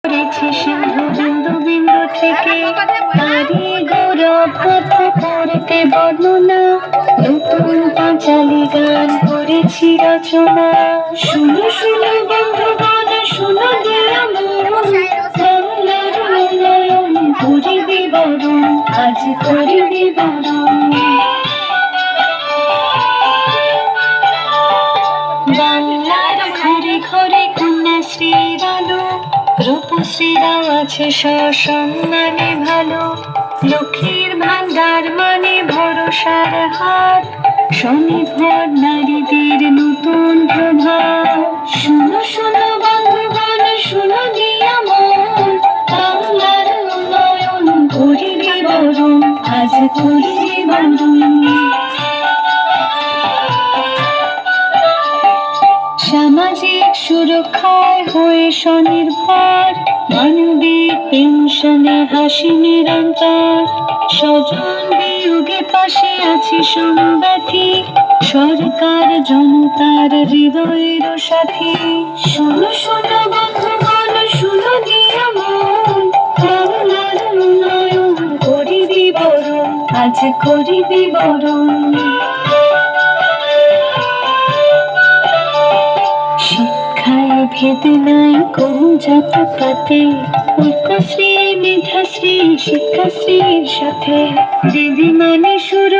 করেছে সিন্ধু বিন্দু বিন্দু থেকে তারি গৌরব কথা করতে বর্ণনা নতুন পাঁচালি গান করেছি রচনা। শুনো শুনো বন্ধুগণ শুনো দিয়া মন বাংলার উন্নয়ন করিবে বরণ আজ করিবে বরণ। বাংলার ঘরে ঘরে কন্যাশ্রীর আলো রূপশ্রীরাও আছে সসম্মানে ভালো। লক্ষ্মীর ভান্ডার মানে ভরসার হাত স্বনির্ভর নারীদের নতুন প্রভাত। শুনো শুনো বন্ধুগণ শুনো দিয়া মন বাংলার উন্নয়ন করিবে বরণ আজ করিবে বরণ। সামাজিক সুরক্ষায় হয়ে স্বনির্ভর মানবিক পেনশনে হাসি নিরন্তর স্বজন বিয়োগে পাশে আছি সমব্যথী সরকার জনতার হৃদয়ের সাথী। শুনো শুনো বন্ধুগণ শুনো দিয়া মন বাংলার উন্নয়ন করিবি বরণ আজ করিবি বরণ। শিক্ষায় ভেদ নাই কোন জাত পাতে ঐক্যশ্রী মেধাশ্রী শিক্ষাশ্রীর সাথে দিদি মানে সুর।